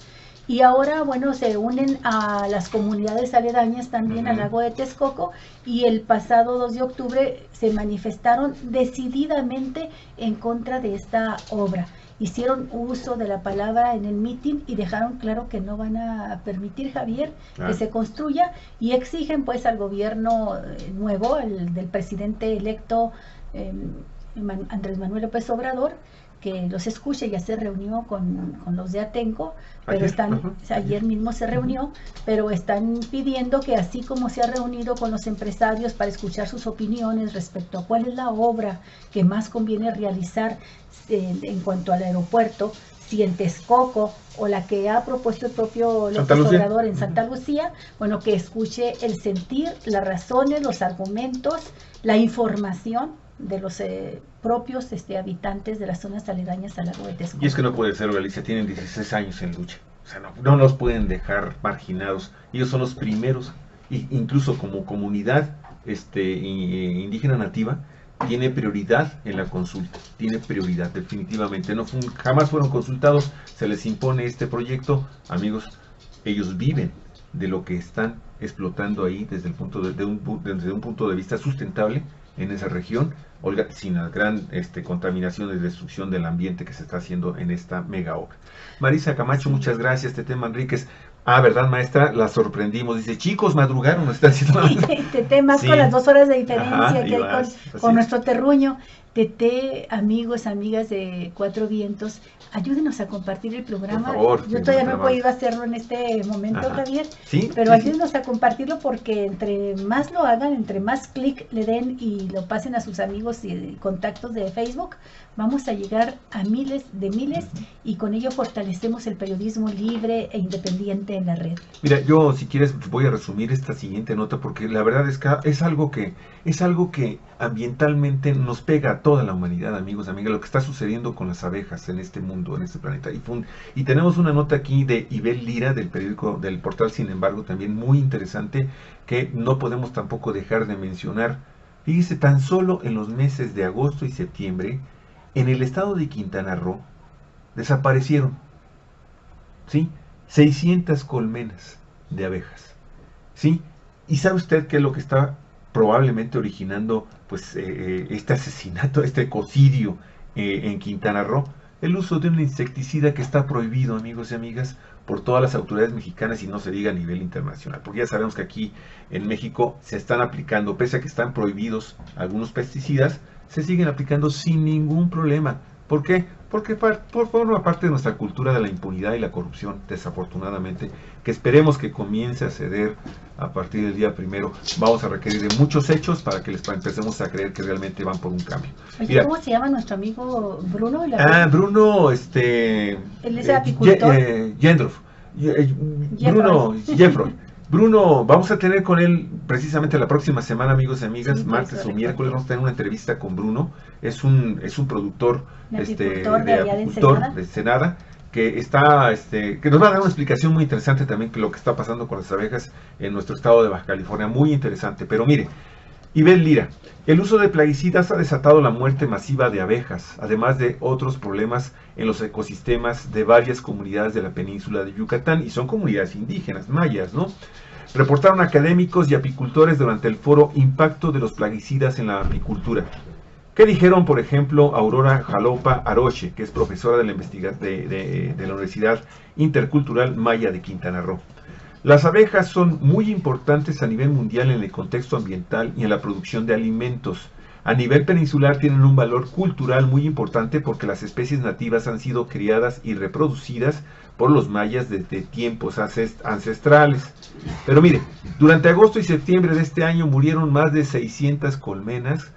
Y ahora, bueno, se unen a las comunidades aledañas también al lago de Texcoco, y el pasado 2 de octubre se manifestaron decididamente en contra de esta obra. Hicieron uso de la palabra en el mitin y dejaron claro que no van a permitir, Javier, que se construya, y exigen pues al gobierno nuevo, del presidente electo Andrés Manuel López Obrador, que los escuche. Ya se reunió con los de Atenco, pero ayer mismo se reunió, pero están pidiendo que, así como se ha reunido con los empresarios para escuchar sus opiniones respecto a cuál es la obra que más conviene realizar en cuanto al aeropuerto, si en Texcoco o la que ha propuesto el propio López Obrador en Santa Lucía, bueno, que escuche el sentir, las razones, los argumentos, la información de los propios habitantes de las zonas aledañas al lago de Texcoco. Y es que no puede ser, Galicia, tienen 16 años en lucha, o sea, no los pueden dejar marginados. Ellos son los primeros, incluso como comunidad indígena nativa, tiene prioridad en la consulta, tiene prioridad definitivamente. Jamás fueron consultados, se les impone este proyecto. Amigos, ellos viven de lo que están explotando ahí desde un punto de vista sustentable en esa región, sin la gran contaminación y destrucción del ambiente que se está haciendo en esta mega obra. Marisa Camacho, muchas gracias. Tete Manríquez, verdad, maestra, la sorprendimos, dice, chicos, madrugaron, nos está diciendo. Tete, más con las 2 horas de diferencia que hay con nuestro terruño. Tete, amigos, amigas de Cuatro Vientos, ayúdenos a compartir el programa. Por favor, yo todavía no he podido hacerlo en este momento, Javier, pero ayúdenos a compartirlo, porque entre más lo hagan, entre más clic le den y lo pasen a sus amigos y contactos de Facebook, vamos a llegar a miles, y con ello fortalecemos el periodismo libre e independiente en la red. Mira, yo, si quieres, voy a resumir esta siguiente nota, porque la verdad es que es algo que ambientalmente nos pega a toda la humanidad, amigos, amigas, lo que está sucediendo con las abejas en este mundo, en este planeta. Y tenemos una nota aquí de Ibel Lira, del periódico, del portal Sin Embargo, también muy interesante, que no podemos tampoco dejar de mencionar. Fíjese, tan solo en los meses de agosto y septiembre, en el estado de Quintana Roo, desaparecieron, ¿sí?, 600 colmenas de abejas, ¿sí? ¿Y sabe usted qué es lo que está probablemente originando pues este asesinato, este ecocidio en Quintana Roo? El uso de un insecticida que está prohibido, amigos y amigas, por todas las autoridades mexicanas, y no se diga a nivel internacional, porque ya sabemos que aquí en México se están aplicando, pese a que están prohibidos algunos pesticidas, se siguen aplicando sin ningún problema. ¿Por qué? Porque forma parte de nuestra cultura de la impunidad y la corrupción, desafortunadamente, que esperemos que comience a ceder a partir del día 1. Vamos a requerir de muchos hechos para que les empecemos a creer que realmente van por un cambio. Oye, mira, ¿cómo se llama nuestro amigo Bruno? Bruno, él es el apicultor. Bruno, vamos a tener con él precisamente la próxima semana, amigos y amigas, martes o miércoles, vamos a tener una entrevista con Bruno. Es un productor de Ensenada, que nos va a dar una explicación muy interesante también de lo que está pasando con las abejas en nuestro estado de Baja California, muy interesante. Pero mire, Ibel Lira, el uso de plaguicidas ha desatado la muerte masiva de abejas, además de otros problemas en los ecosistemas de varias comunidades de la península de Yucatán, y son comunidades indígenas, mayas, ¿no? reportaron académicos y apicultores durante el foro Impacto de los plaguicidas en la apicultura. ¿Qué dijeron, por ejemplo, Aurora Jalopa Aroche, que es profesora de la Universidad Intercultural Maya de Quintana Roo? Las abejas son muy importantes a nivel mundial en el contexto ambiental y en la producción de alimentos. A nivel peninsular tienen un valor cultural muy importante porque las especies nativas han sido criadas y reproducidas por los mayas desde tiempos ancestrales. Pero mire, durante agosto y septiembre de este año murieron más de 600 colmenas,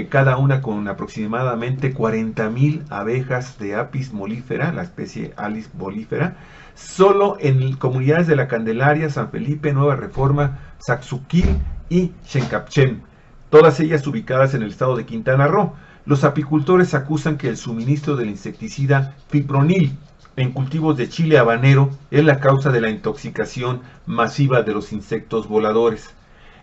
cada una con aproximadamente 40,000 abejas de Apis mellifera, la especie Alis mellifera, solo en comunidades de La Candelaria, San Felipe, Nueva Reforma, Saxuquil y Xencapchem, todas ellas ubicadas en el estado de Quintana Roo. Los apicultores acusan que el suministro del insecticida fipronil en cultivos de chile habanero es la causa de la intoxicación masiva de los insectos voladores.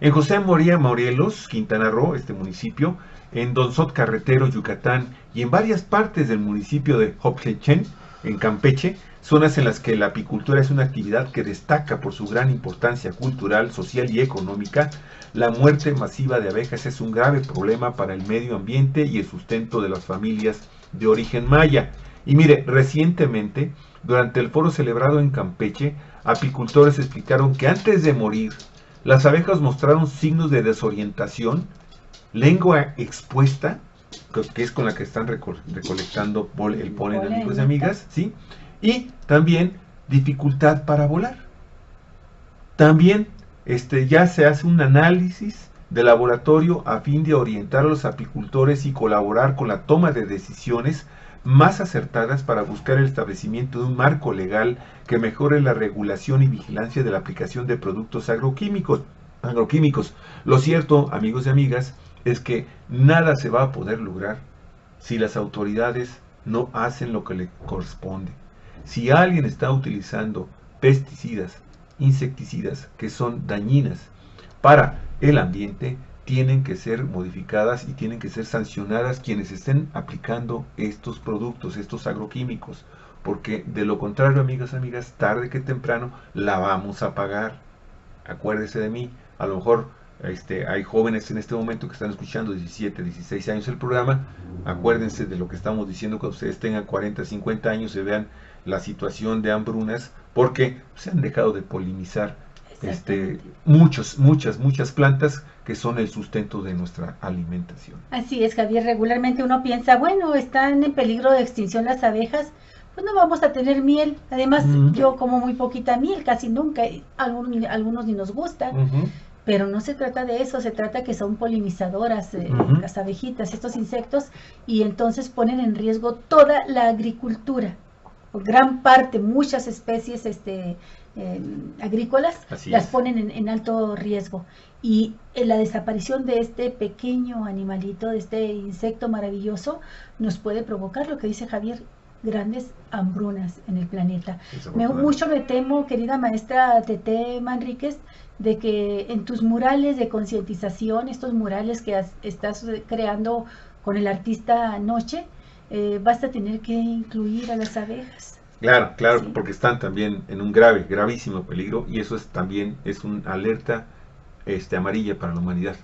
En José María Morelos, Quintana Roo, este municipio, en Donsot Carretero, Yucatán, y en varias partes del municipio de Jopchechen, en Campeche, zonas en las que la apicultura es una actividad que destaca por su gran importancia cultural, social y económica, la muerte masiva de abejas es un grave problema para el medio ambiente y el sustento de las familias de origen maya. Y mire, recientemente, durante el foro celebrado en Campeche, apicultores explicaron que antes de morir, las abejas mostraron signos de desorientación, lengua expuesta, que es con la que están recolectando el polen de amigos y amigas, ¿sí? Y también dificultad para volar. También ya se hace un análisis de laboratorio a fin de orientar a los apicultores y colaborar con la toma de decisiones más acertadas para buscar el establecimiento de un marco legal que mejore la regulación y vigilancia de la aplicación de productos agroquímicos. Lo cierto, amigos y amigas, es que nada se va a poder lograr si las autoridades no hacen lo que le corresponde. Si alguien está utilizando pesticidas, insecticidas que son dañinas para el ambiente, tienen que ser modificadas y tienen que ser sancionadas quienes estén aplicando estos productos, estos agroquímicos, porque de lo contrario, amigas, tarde que temprano la vamos a pagar. Acuérdese de mí, a lo mejor hay jóvenes en este momento que están escuchando 17, 16 años el programa. Acuérdense de lo que estamos diciendo cuando ustedes tengan 40, 50 años y vean la situación de hambrunas, porque se han dejado de polinizar muchas plantas que son el sustento de nuestra alimentación. Así es, Javier. Regularmente uno piensa, bueno, están en peligro de extinción las abejas, pues no vamos a tener miel. Además, yo como muy poquita miel, casi nunca, algunos ni nos gusta. Pero no se trata de eso, se trata que son polinizadoras, las abejitas, estos insectos, y entonces ponen en riesgo toda la agricultura. Por gran parte, muchas especies agrícolas las ponen en alto riesgo. Y la desaparición de este pequeño animalito, de este insecto maravilloso, nos puede provocar, lo que dice Javier, grandes hambrunas en el planeta. Mucho me temo, querida maestra Tete Manríquez, de que en tus murales de concientización, estos murales que estás creando con el artista Noche, vas a tener que incluir a las abejas. Claro, sí, porque están también en un gravísimo peligro, y eso también es una alerta amarilla para la humanidad,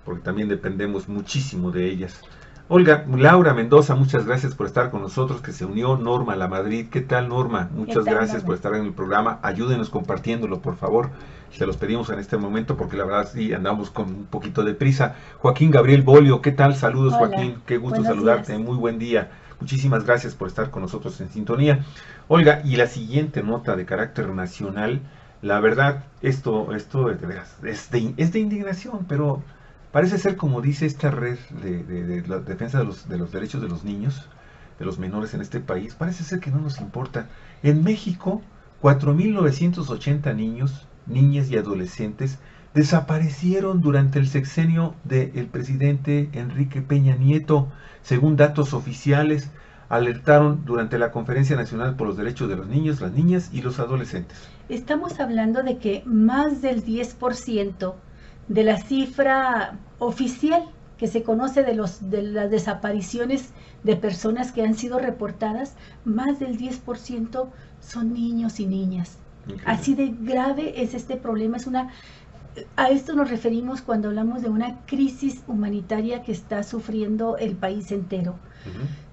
porque también dependemos muchísimo de ellas. Laura Mendoza, muchas gracias por estar con nosotros, que se unió Norma La Madrid. ¿Qué tal, Norma? Muchas gracias por estar en el programa. Ayúdenos compartiéndolo, por favor. Se los pedimos en este momento porque la verdad sí andamos con un poquito de prisa. Joaquín Gabriel Bolio, ¿qué tal? Saludos. Hola, Joaquín, qué gusto saludarte. Días. Muy buen día. Muchísimas gracias por estar con nosotros en sintonía. Olga, y la siguiente nota de carácter nacional, la verdad, esto de veras es de indignación, pero parece ser, como dice esta red de la defensa de los derechos de los niños, de los menores en este país, parece ser que no nos importa. En México, 4,980 niños, niñas y adolescentes desaparecieron durante el sexenio del presidente Enrique Peña Nieto, según datos oficiales. Alertaron durante la Conferencia Nacional por los Derechos de los Niños, las Niñas y los Adolescentes. Estamos hablando de que más del 10% de la cifra oficial que se conoce de las desapariciones de personas que han sido reportadas, más del 10% son niños y niñas. Increíble. Así de grave es este problema. A esto nos referimos cuando hablamos de una crisis humanitaria que está sufriendo el país entero.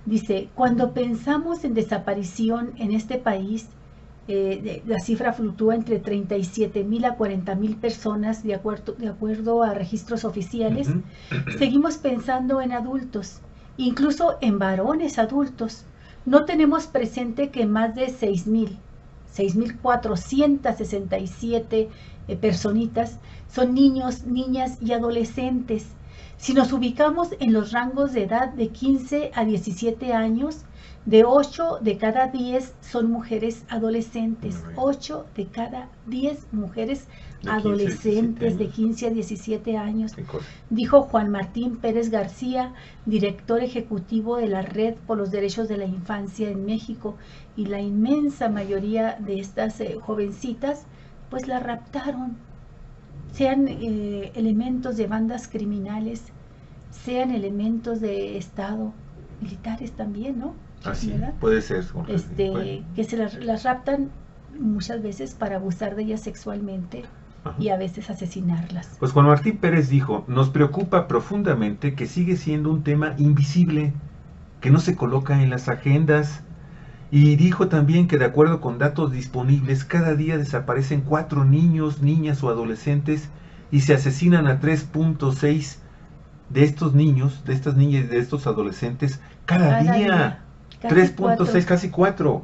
Dice, cuando pensamos en desaparición en este país, la cifra fluctúa entre 37,000 a 40,000 personas de acuerdo a registros oficiales. Seguimos pensando en adultos, incluso en varones adultos. No tenemos presente que más de 6,467 personitas son niños, niñas y adolescentes. Si nos ubicamos en los rangos de edad de 15 a 17 años, de 8 de cada 10 son mujeres adolescentes. 8 de cada 10 mujeres adolescentes de 15 a 17 años. Dijo Juan Martín Pérez García, director ejecutivo de la Red por los Derechos de la Infancia en México. Y la inmensa mayoría de estas jovencitas, pues la raptaron. Sean elementos de bandas criminales, sean elementos de Estado, militares también, ¿no? Así, puede ser. Que se las raptan muchas veces para abusar de ellas sexualmente. Ajá. Y a veces asesinarlas. Pues Juan Martín Pérez dijo, nos preocupa profundamente que sigue siendo un tema invisible, que no se coloca en las agendas. Y dijo también que de acuerdo con datos disponibles, cada día desaparecen 4 niños, niñas o adolescentes y se asesinan a 3.6 de estos niños, de estas niñas y de estos adolescentes cada día. 3.6, casi 4.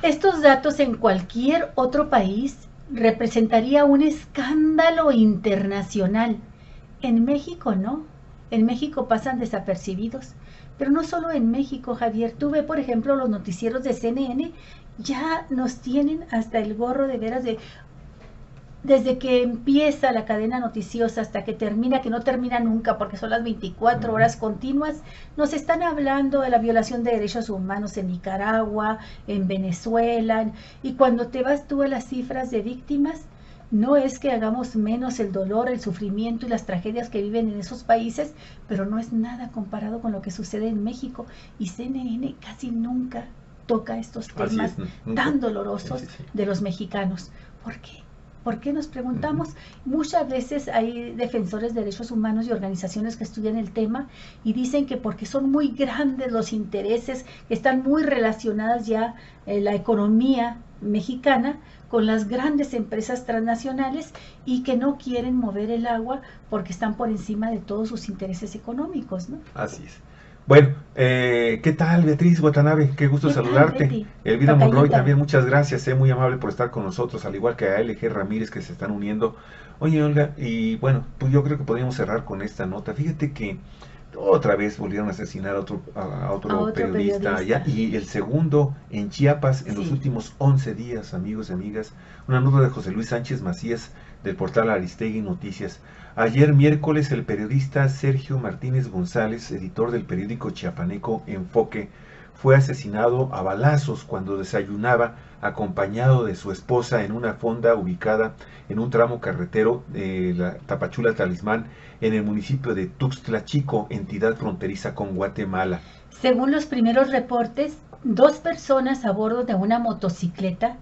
Estos datos en cualquier otro país representaría un escándalo internacional. En México no. En México pasan desapercibidos. Pero no solo en México, Javier. Tú ve, por ejemplo, los noticieros de CNN, ya nos tienen hasta el gorro de veras de... Desde que empieza la cadena noticiosa hasta que termina, que no termina nunca porque son las 24 horas continuas, nos están hablando de la violación de derechos humanos en Nicaragua, en Venezuela, y cuando te vas tú a las cifras de víctimas, no es que hagamos menos el dolor, el sufrimiento y las tragedias que viven en esos países, pero no es nada comparado con lo que sucede en México, y CNN casi nunca toca estos temas tan dolorosos de los mexicanos. ¿Por qué? ¿Por qué nos preguntamos? Muchas veces hay defensores de derechos humanos y organizaciones que estudian el tema y dicen que porque son muy grandes los intereses, que están muy relacionadas ya la economía mexicana con las grandes empresas transnacionales y que no quieren mover el agua porque están por encima de todos sus intereses económicos, ¿no? Así es. Bueno, ¿qué tal, Beatriz Watanabe? Qué gusto saludarte. Elvira Monroy también, muchas gracias, muy amable por estar con nosotros, al igual que a LG Ramírez que se están uniendo. Oye, Olga, y bueno, pues yo creo que podríamos cerrar con esta nota. Fíjate que otra vez volvieron a asesinar a otro periodista allá, y el segundo en Chiapas en los últimos 11 días, amigos y amigas. Una nota de José Luis Sánchez Macías del portal Aristegui Noticias. Ayer miércoles el periodista Sergio Martínez González, editor del periódico chiapaneco Enfoque, fue asesinado a balazos cuando desayunaba acompañado de su esposa en una fonda ubicada en un tramo carretero de la Tapachula Talismán en el municipio de Tuxtla Chico, entidad fronteriza con Guatemala. Según los primeros reportes, 2 personas a bordo de una motocicleta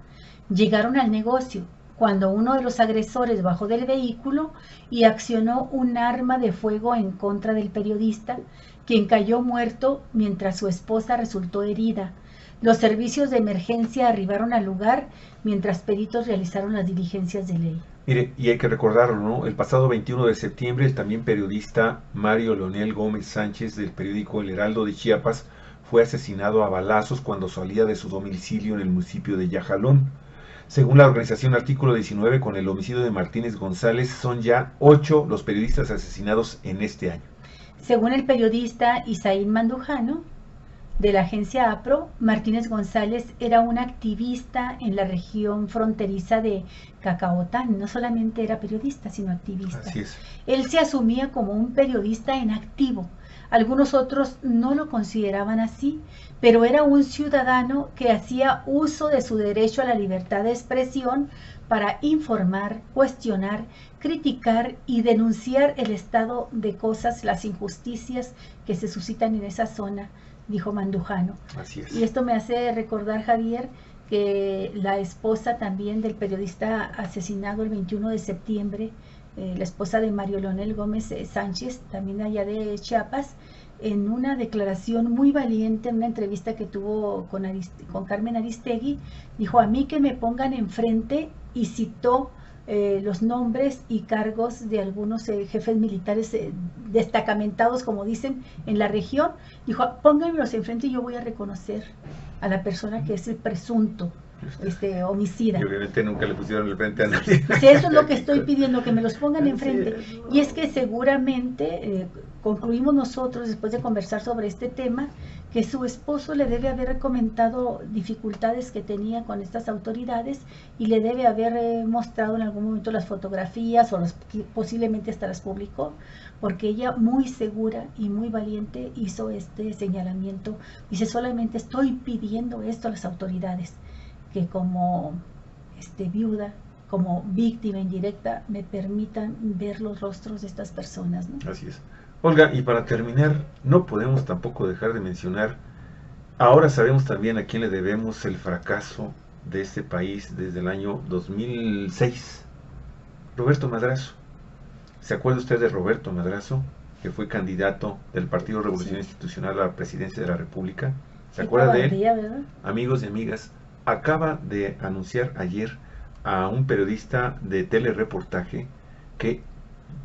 llegaron al negocio cuando uno de los agresores bajó del vehículo y accionó un arma de fuego en contra del periodista, quien cayó muerto mientras su esposa resultó herida. Los servicios de emergencia arribaron al lugar mientras peritos realizaron las diligencias de ley. Mire, y hay que recordarlo, ¿no? El pasado 21 de septiembre, el también periodista Mario Leonel Gómez Sánchez del periódico El Heraldo de Chiapas fue asesinado a balazos cuando salía de su domicilio en el municipio de Yajalón. Según la organización Artículo 19, con el homicidio de Martínez González, son ya 8 los periodistas asesinados en este año. Según el periodista Isaín Mandujano, de la agencia APRO, Martínez González era un activista en la región fronteriza de Cacaotán. No solamente era periodista, sino activista. Así es. Él se asumía como un periodista en activo. Algunos otros no lo consideraban así, pero era un ciudadano que hacía uso de su derecho a la libertad de expresión para informar, cuestionar, criticar y denunciar el estado de cosas, las injusticias que se suscitan en esa zona, dijo Mandujano. Así es. Y esto me hace recordar, Javier, que la esposa también del periodista asesinado el 21 de septiembre, la esposa de Mario Leonel Gómez Sánchez, también allá de Chiapas, en una declaración muy valiente, en una entrevista que tuvo con Carmen Aristegui, dijo: a mí que me pongan enfrente, y citó los nombres y cargos de algunos jefes militares destacamentados, como dicen, en la región. Dijo: pónganmelos enfrente y yo voy a reconocer a la persona que es el presunto homicida. Y obviamente nunca le pusieron el frente a nadie. Sí, eso es lo que estoy pidiendo, que me los pongan enfrente. Y es que seguramente concluimos nosotros, después de conversar sobre este tema, que su esposo le debe haber comentado dificultades que tenía con estas autoridades, y le debe haber mostrado en algún momento las fotografías, o posiblemente hasta las publicó, porque ella, muy segura y muy valiente, hizo este señalamiento. Dice: solamente estoy pidiendo esto a las autoridades, que como viuda, como víctima indirecta, me permitan ver los rostros de estas personas, ¿no? Así es. Olga, y para terminar, no podemos tampoco dejar de mencionar, ahora sabemos también a quién le debemos el fracaso de este país desde el año 2006, Roberto Madrazo. ¿Se acuerda usted de Roberto Madrazo, que fue candidato del Partido Revolución Institucional a la presidencia de la República? ¿Se acuerda de él? ¿Verdad? Amigos y amigas, acaba de anunciar ayer a un periodista de telereportaje que,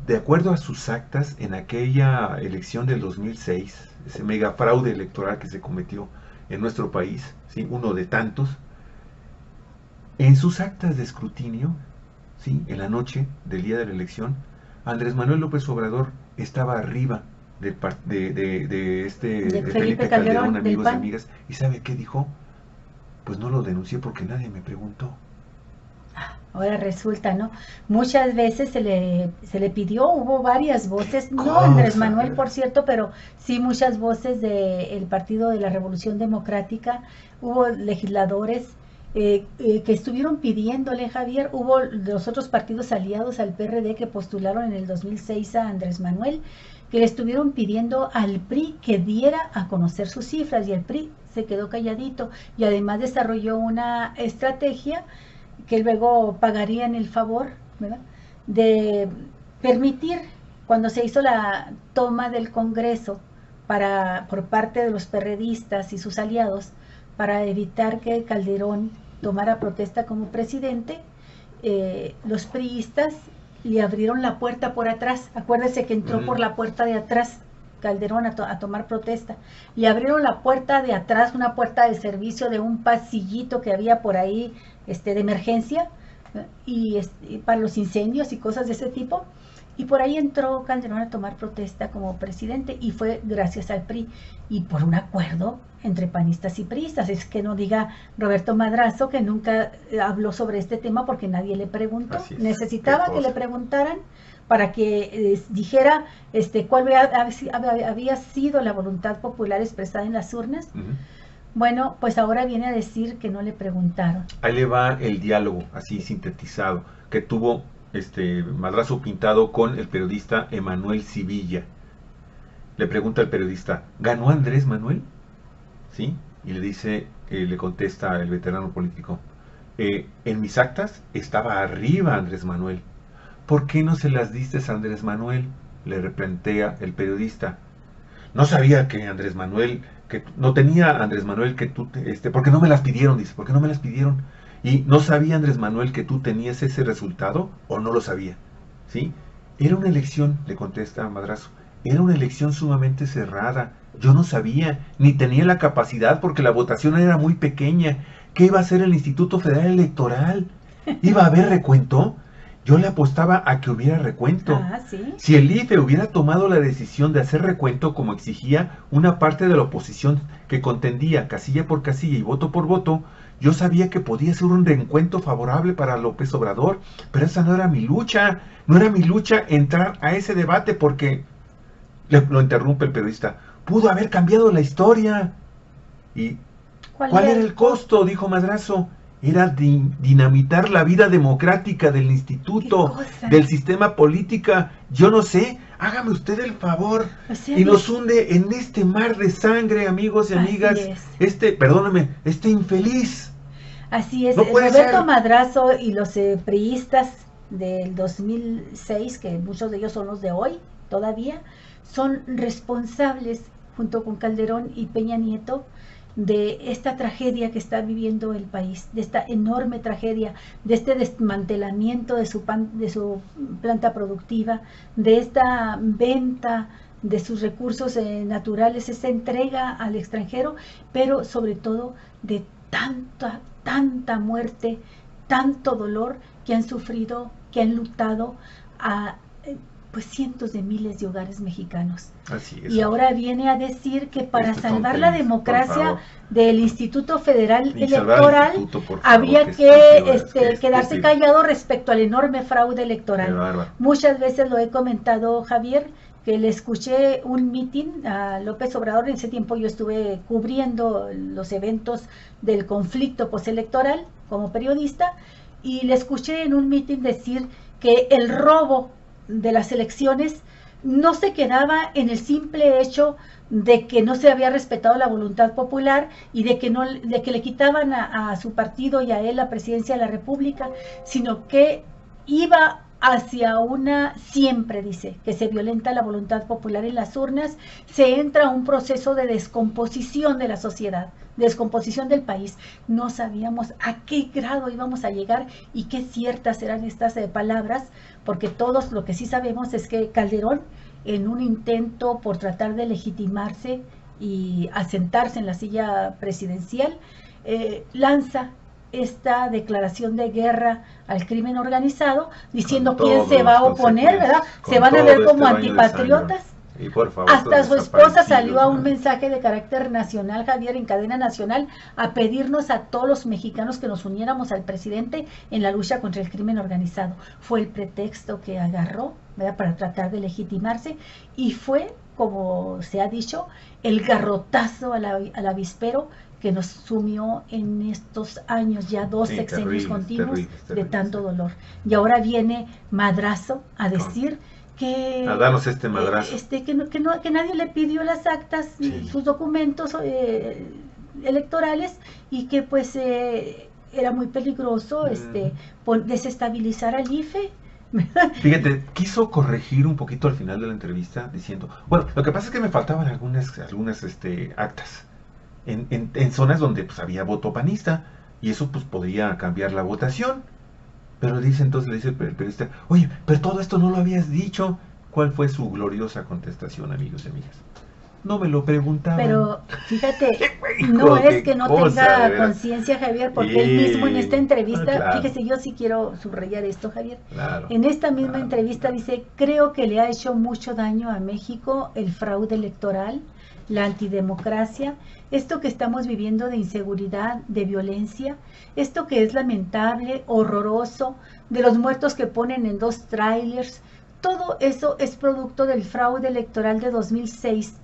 de acuerdo a sus actas, en aquella elección del 2006, ese mega fraude electoral que se cometió en nuestro país, ¿sí?, uno de tantos, en sus actas de escrutinio, ¿sí?, en la noche del día de la elección, Andrés Manuel López Obrador estaba arriba de Felipe Calderón, amigos y amigas. ¿Y sabe qué dijo? Pues no lo denuncié porque nadie me preguntó. Ahora resulta, ¿no? Muchas veces se le pidió, hubo varias voces, no Andrés Manuel, por cierto, pero sí muchas voces del Partido de la Revolución Democrática. Hubo legisladores que estuvieron pidiéndole, Javier. Hubo los otros partidos aliados al PRD que postularon en el 2006 a Andrés Manuel, que le estuvieron pidiendo al PRI que diera a conocer sus cifras, y el PRI se quedó calladito, y además desarrolló una estrategia que luego pagarían el favor, ¿verdad?, de permitir, cuando se hizo la toma del Congreso por parte de los perredistas y sus aliados, para evitar que Calderón tomara protesta como presidente, los priistas le abrieron la puerta por atrás. Acuérdese que entró por la puerta de atrás Calderón a tomar protesta. Le abrieron la puerta de atrás, una puerta de servicio de un pasillito que había por ahí de emergencia, y para los incendios y cosas de ese tipo, y por ahí entró Calderón a tomar protesta como presidente, y fue gracias al PRI y por un acuerdo entre panistas y priistas. Es que no diga Roberto Madrazo que nunca habló sobre este tema porque nadie le preguntó. Necesitaba que le preguntaran para que dijera cuál había sido la voluntad popular expresada en las urnas. Bueno, pues ahora viene a decir que no le preguntaron. Ahí le va el diálogo, así sintetizado, que tuvo Madrazo pintado con el periodista Emanuel Civilla. Le pregunta al periodista: ¿ganó Andrés Manuel? ¿Sí? Y le dice, le contesta el veterano político: en mis actas estaba arriba Andrés Manuel. ¿Por qué no se las diste a Andrés Manuel?, le replantea el periodista. No sabía que Andrés Manuel, que no tenía Andrés Manuel que tú, porque no me las pidieron, dice, porque no me las pidieron. Y no sabía Andrés Manuel que tú tenías ese resultado, o no lo sabía, ¿sí? Era una elección, le contesta Madrazo, era una elección sumamente cerrada. Yo no sabía, ni tenía la capacidad porque la votación era muy pequeña. ¿Qué iba a hacer el Instituto Federal Electoral? ¿Iba a haber recuento? Yo le apostaba a que hubiera recuento. ¿Sí? Si el IFE hubiera tomado la decisión de hacer recuento como exigía una parte de la oposición que contendía casilla por casilla y voto por voto, yo sabía que podía ser un reencuentro favorable para López Obrador, pero esa no era mi lucha. No era mi lucha entrar a ese debate porque, lo interrumpe el periodista, pudo haber cambiado la historia. ¿Y cuál era el costo?, dijo Madrazo. Era dinamitar la vida democrática del instituto, del sistema política. Yo no sé, hágame usted el favor, y nos hunde en este mar de sangre, amigos y amigas, perdóname, infeliz. Así es, No puede Roberto ser. Madrazo y los priistas del 2006, que muchos de ellos son los de hoy todavía, son responsables, junto con Calderón y Peña Nieto, de esta tragedia que está viviendo el país, de esta enorme tragedia, de este desmantelamiento de su planta productiva, de esta venta de sus recursos naturales, esta entrega al extranjero, pero sobre todo de tanta muerte, tanto dolor que han sufrido, que han lutado a pues cientos de miles de hogares mexicanos. Así es. Y ahora viene a decir que para salvar la democracia del Instituto Federal Electoral habría que quedarse callado respecto al enorme fraude electoral. Muchas veces lo he comentado, Javier, que le escuché un mitin a López Obrador. En ese tiempo yo estuve cubriendo los eventos del conflicto postelectoral como periodista, y le escuché en un mitin decir que el robo de las elecciones no se quedaba en el simple hecho de que no se había respetado la voluntad popular y de que le quitaban a su partido y a él la presidencia de la República, sino que iba hacia siempre dice, que se violenta la voluntad popular en las urnas, se entra a un proceso de descomposición de la sociedad, descomposición del país. No sabíamos a qué grado íbamos a llegar y qué ciertas eran estas palabras, porque todos lo que sí sabemos es que Calderón, en un intento por tratar de legitimarse y asentarse en la silla presidencial, lanza esta declaración de guerra al crimen organizado, diciendo quién se va a oponer, ¿verdad? Se van a ver como antipatriotas. Y por favor, hasta su esposa salió a un mensaje de carácter nacional, Javier, en cadena nacional, a pedirnos a todos los mexicanos que nos uniéramos al presidente en la lucha contra el crimen organizado. Fue el pretexto que agarró, ¿verdad?, para tratar de legitimarse, y fue, como se ha dicho, el garrotazo al avispero que nos sumió en estos años, ya dos sexenios continuos de tanto dolor. Y ahora viene Madrazo a decir a darnos este madrazo. Que nadie le pidió las actas, sus documentos electorales, y que pues era muy peligroso desestabilizar al IFE. Fíjate, quiso corregir un poquito al final de la entrevista diciendo, bueno, lo que pasa es que me faltaban algunas actas en zonas donde pues había voto panista, y eso pues podría cambiar la votación. Pero le dice el periodista, oye, pero todo esto no lo habías dicho. ¿Cuál fue su gloriosa contestación, amigos y amigas? No me lo preguntaban. Pero fíjate, no es que no tenga conciencia, Javier, porque él mismo en esta entrevista, fíjese, yo sí quiero subrayar esto, Javier. En esta misma entrevista dice, creo que le ha hecho mucho daño a México el fraude electoral, la antidemocracia, esto que estamos viviendo de inseguridad, de violencia, esto que es lamentable, horroroso, de los muertos que ponen en 2 trailers. Todo eso es producto del fraude electoral de 2006,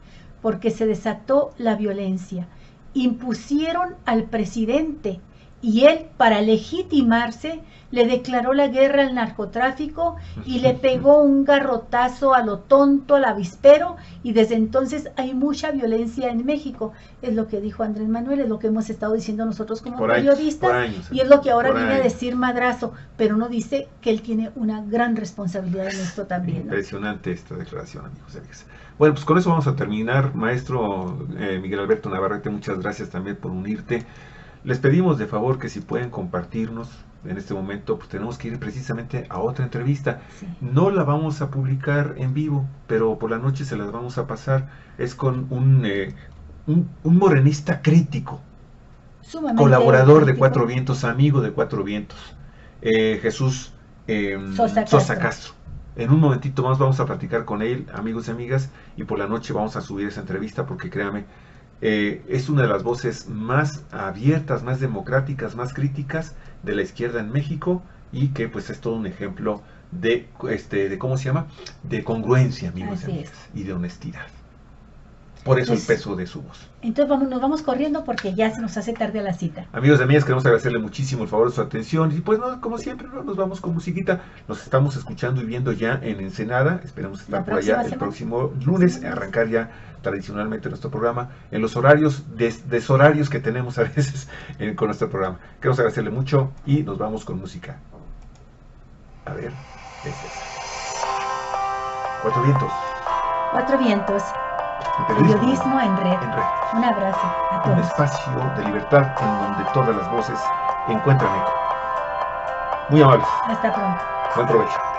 porque se desató la violencia. Impusieron al presidente y él, para legitimarse, le declaró la guerra al narcotráfico y le pegó un garrotazo a lo tonto, al avispero, y desde entonces hay mucha violencia en México. Es lo que dijo Andrés Manuel, es lo que hemos estado diciendo nosotros como periodistas, y es lo que ahora viene a decir Madrazo, pero no dice que él tiene una gran responsabilidad en esto también, ¿no? Impresionante esta declaración, amigos y amigas. Bueno, pues con eso vamos a terminar. Maestro Miguel Alberto Navarrete, muchas gracias también por unirte. Les pedimos de favor que si pueden compartirnos en este momento, pues tenemos que ir precisamente a otra entrevista. No la vamos a publicar en vivo, pero por la noche se las vamos a pasar. Es con un morenista crítico, colaborador de Cuatro Vientos, amigo de Cuatro Vientos, Jesús Sosa Castro. En un momentito más vamos a platicar con él, amigos y amigas, y por la noche vamos a subir esa entrevista, porque créame, es una de las voces más abiertas, más democráticas, más críticas de la izquierda en México, y que pues es todo un ejemplo de ¿cómo se llama? De congruencia, amigos y amigas, y de honestidad. Por eso el peso de su voz. Entonces nos vamos corriendo porque ya se nos hace tarde a la cita. Amigos y amigas, queremos agradecerle muchísimo el favor de su atención. Y pues, no, como siempre, ¿no? Nos vamos con musiquita. Nos estamos escuchando y viendo ya en Ensenada. Esperemos estar por allá el próximo lunes, arrancar ya tradicionalmente nuestro programa en los horarios, deshorarios que tenemos a veces con nuestro programa. Queremos agradecerle mucho y nos vamos con música. A ver, es esa. Cuatro vientos. Cuatro vientos. Periodismo en red. Un abrazo a todos. Un espacio de libertad en donde todas las voces encuentran eco. Muy amables. Hasta pronto. Buen provecho.